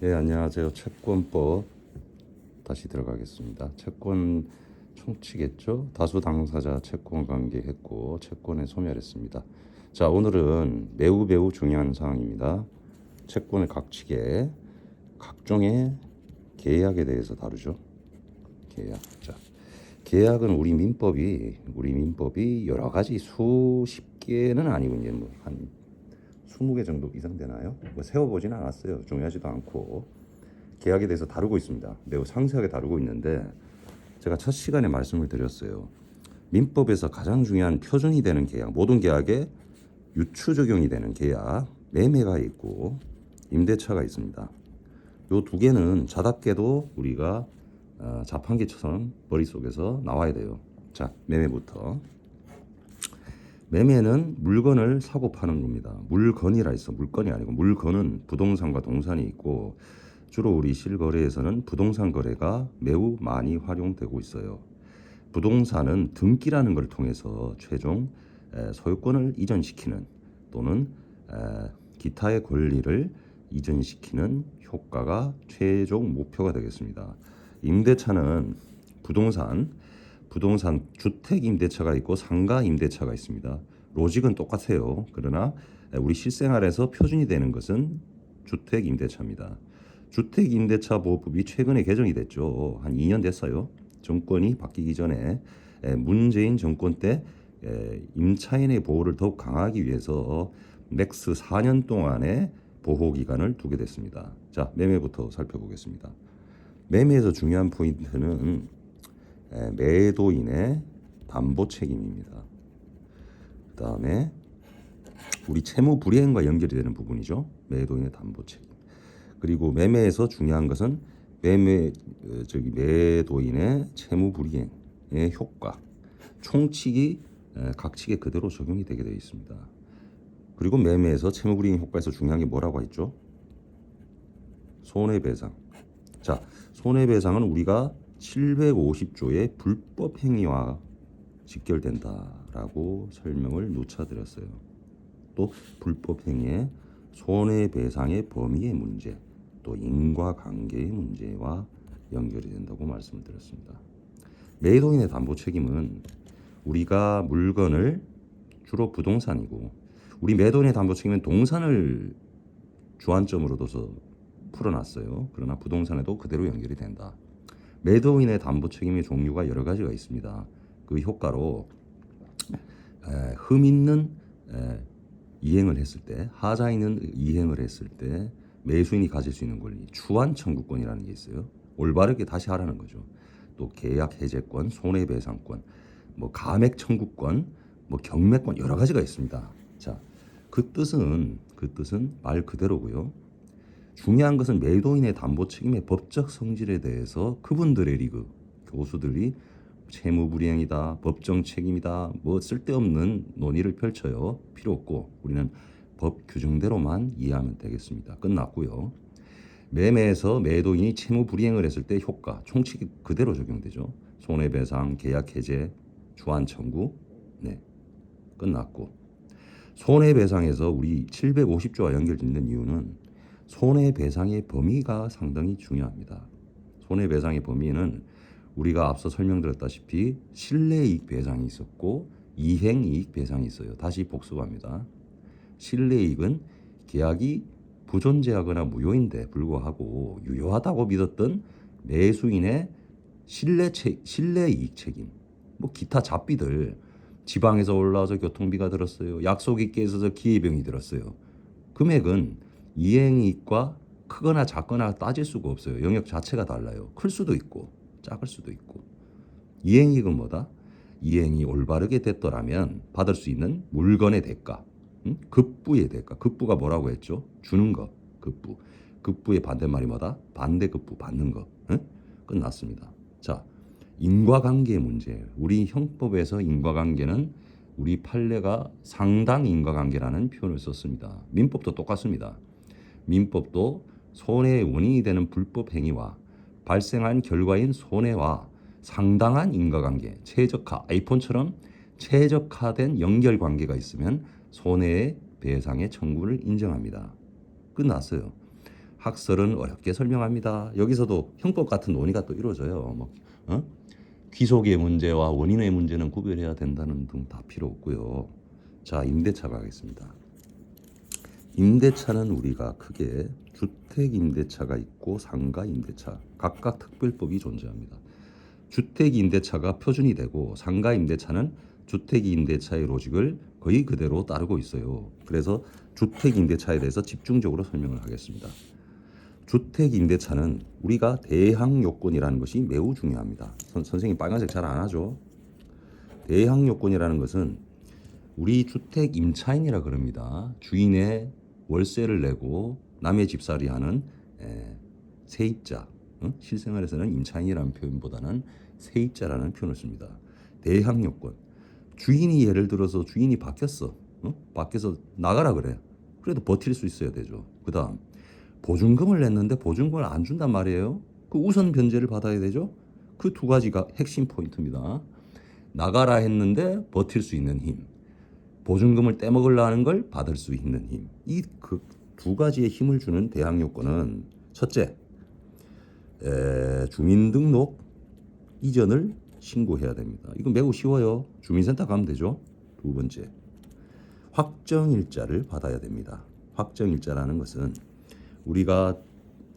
예, 안녕하세요. 채권법 다시 들어가겠습니다. 채권 총칙했죠. 다수 당사자 채권 관계했고 채권에 소멸했습니다. 자, 오늘은 매우 중요한 사항입니다. 채권의 각칙에 각종의 계약에 대해서 다루죠. 계약. 자, 계약은 우리 민법이 여러 가지 수십 개는 아니군요. 뭐한 20개 정도 이상 되나요? 뭐 세워보지는 않았어요. 중요하지도 않고 계약에 대해서 다루고 있습니다. 매우 상세하게 다루고 있는데 제가 첫 시간에 말씀을 드렸어요. 민법에서 가장 중요한 표준이 되는 계약, 모든 계약에 유추 적용이 되는 계약, 매매가 있고 임대차가 있습니다. 요 두 개는 자답게도 우리가 자판기처럼 머릿속에서 나와야 돼요. 자, 매매부터. 매매는 물건을 사고 파는 겁니다. 물건이라 했어. 물건이 아니고 물건은 부동산과 동산이 있고 주로 우리 실거래에서는 부동산 거래가 매우 많이 활용되고 있어요. 부동산은 등기라는 걸 통해서 최종 소유권을 이전시키는 또는 기타의 권리를 이전시키는 효과가 최종 목표가 되겠습니다. 임대차는 부동산 주택 임대차가 있고 상가 임대차가 있습니다. 로직은 똑같아요. 그러나 우리 실생활에서 표준이 되는 것은 주택 임대차입니다. 주택 임대차 보호법이 최근에 개정이 됐죠. 한 2년 됐어요. 정권이 바뀌기 전에 문재인 정권 때 임차인의 보호를 더욱 강화하기 위해서 맥스 4년 동안의 보호 기간을 두게 됐습니다. 자, 매매부터 살펴보겠습니다. 매매에서 중요한 포인트는 매도인의 담보 책임입니다. 그 다음에 우리 채무 불이행과 연결이 되는 부분이죠. 매도인의 담보 책임. 그리고 매매에서 중요한 것은 매도인의 채무 불이행의 효과, 총칙이 각칙에 그대로 적용이 되게 되어 있습니다. 그리고 매매에서 채무 불이행 효과에서 중요한 게 뭐라고 했죠? 손해배상. 자, 손해배상은 우리가 750조의 불법 행위와 직결된다라고 설명을 누차드렸어요. 또 불법 행위의 손해배상의 범위의 문제, 또 인과관계의 문제와 연결이 된다고 말씀을 드렸습니다. 매도인의 담보 책임은 우리가 물건을 주로 부동산이고 우리 매도인의 담보 책임은 동산을 주안점으로 둬서 풀어놨어요. 그러나 부동산에도 그대로 연결이 된다. 매도인의 담보 책임의 종류가 여러 가지가 있습니다. 그 효과로 흠 있는 이행을 했을 때, 하자 있는 이행을 했을 때 매수인이 가질 수 있는 권리, 추안 청구권이라는 게 있어요. 올바르게 다시 하라는 거죠. 또 계약 해제권, 손해배상권, 뭐 가맥 청구권, 뭐 경매권 여러 가지가 있습니다. 자, 그 뜻은 말 그대로고요. 중요한 것은 매도인의 담보 책임의 법적 성질에 대해서 그분들의 리그, 교수들이 채무불이행이다, 법정 책임이다, 뭐 쓸데없는 논의를 펼쳐요. 필요 없고 우리는 법 규정대로만 이해하면 되겠습니다. 끝났고요. 매매에서 매도인이 채무불이행을 했을 때 효과, 총칙이 그대로 적용되죠. 손해배상, 계약해제, 주안청구, 네, 끝났고. 손해배상에서 우리 750조와 연결짓는 이유는 손해배상의 범위가 상당히 중요합니다. 손해배상의 범위는 우리가 앞서 설명드렸다시피 실내이익 배상이 있었고 이행이익 배상이 있어요. 다시 복습합니다. 실내이익은 계약이 부존재하거나 무효인데 불구하고 유효하다고 믿었던 매수인의 실내이익 책임, 뭐 기타 잡비들, 지방에서 올라와서 교통비가 들었어요. 약속이 깨져서 기회비용이 들었어요. 금액은 이행이익과 크거나 작거나 따질 수가 없어요. 영역 자체가 달라요. 클 수도 있고 작을 수도 있고. 이행이익은 뭐다? 이행이 올바르게 됐더라면 받을 수 있는 물건의 대가, 급부의 대가. 급부가 뭐라고 했죠? 주는 거. 급부. 급부의 반대말이 뭐다? 반대급부, 받는 거. 끝났습니다. 자, 인과관계의 문제. 우리 형법에서 인과관계는 우리 판례가 상당 인과관계라는 표현을 썼습니다. 민법도 똑같습니다. 민법도 손해의 원인이 되는 불법 행위와 발생한 결과인 손해와 상당한 인과관계, 최적화, 아이폰처럼 최적화된 연결관계가 있으면 손해의 배상의 청구를 인정합니다. 끝났어요. 학설은 어렵게 설명합니다. 여기서도 형법 같은 논의가 또 이루어져요. 귀속의 문제와 원인의 문제는 구별해야 된다는 등 다 필요 없고요. 자, 임대차 가겠습니다. 임대차는 우리가 크게 주택 임대차가 있고 상가 임대차, 각각 특별법이 존재합니다. 주택 임대차가 표준이 되고 상가 임대차는 주택 임대차의 로직을 거의 그대로 따르고 있어요. 그래서 주택 임대차에 대해서 집중적으로 설명을 하겠습니다. 주택 임대차는 우리가 대항 요건이라는 것이 매우 중요합니다. 선생님 빨간색 잘 안 하죠? 대항 요건이라는 것은 우리 주택 임차인이라 그럽니다. 주인의 월세를 내고 남의 집살이하는 세입자. 실생활에서는 임차인이라는 표현보다는 세입자라는 표현을 씁니다. 대항 요건. 주인이 예를 들어서 주인이 바뀌었어. 바뀌어서 나가라 그래. 그래도 버틸 수 있어야 되죠. 그 다음 보증금을 냈는데 보증금을 안 준단 말이에요. 그 우선 변제를 받아야 되죠. 그 두 가지가 핵심 포인트입니다. 나가라 했는데 버틸 수 있는 힘, 보증금을 떼먹으려는 걸 받을 수 있는 힘. 이 그 두 가지의 힘을 주는 대항 요건은 첫째, 주민등록 이전을 신고해야 됩니다. 이거 매우 쉬워요. 주민센터 가면 되죠. 두 번째, 확정일자를 받아야 됩니다. 확정일자라는 것은 우리가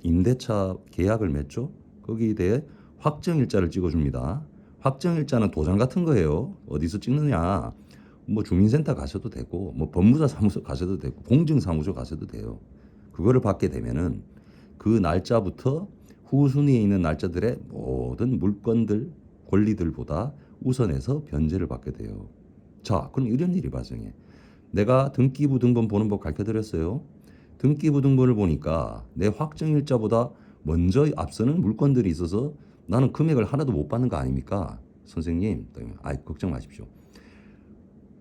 임대차 계약을 맺죠. 거기에 대해 확정일자를 찍어줍니다. 확정일자는 도장 같은 거예요. 어디서 찍느냐? 뭐 주민센터 가셔도 되고, 뭐 법무사 사무소 가셔도 되고, 공증사무소 가셔도 돼요. 그거를 받게 되면은 그 날짜부터 후순위에 있는 날짜들의 모든 물건들, 권리들보다 우선해서 변제를 받게 돼요. 자, 그럼 이런 일이 발생해. 내가 등기부 등본 보는 법 가르쳐드렸어요. 등기부 등본을 보니까 내 확정일자보다 먼저 앞서는 물건들이 있어서 나는 금액을 하나도 못 받는 거 아닙니까? 선생님, 걱정 마십시오.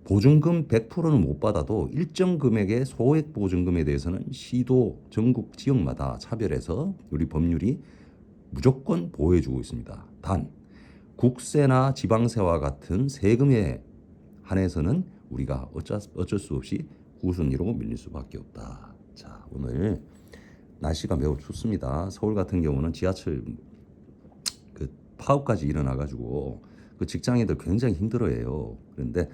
보증금 100%는 못 받아도 일정 금액의 소액 보증금에 대해서는 시도 전국 지역마다 차별해서 우리 법률이 무조건 보호해주고 있습니다. 단 국세나 지방세와 같은 세금에 한해서는 우리가 어쩔 수 없이 후순위로 밀릴 수밖에 없다. 자, 오늘 날씨가 매우 춥습니다. 서울 같은 경우는 지하철 그 파업까지 일어나가지고 그 직장인들 굉장히 힘들어해요. 그런데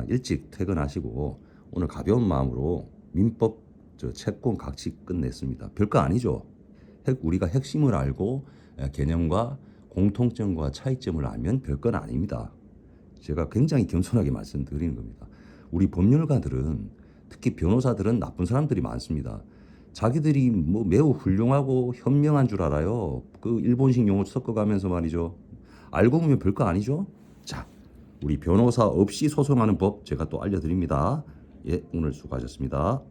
일찍 퇴근하시고 오늘 가벼운 마음으로 민법 채권 각식 끝냈습니다. 별거 아니죠. 우리가 핵심을 알고 개념과 공통점과 차이점을 알면 별건 아닙니다. 제가 굉장히 겸손하게 말씀드리는 겁니다. 우리 법률가들은, 특히 변호사들은 나쁜 사람들이 많습니다. 자기들이 뭐 매우 훌륭하고 현명한 줄 알아요. 그 일본식 용어 섞어가면서 말이죠. 알고 보면 별거 아니죠. 자, 우리 변호사 없이 소송하는 법 제가 또 알려드립니다. 예, 오늘 수고하셨습니다.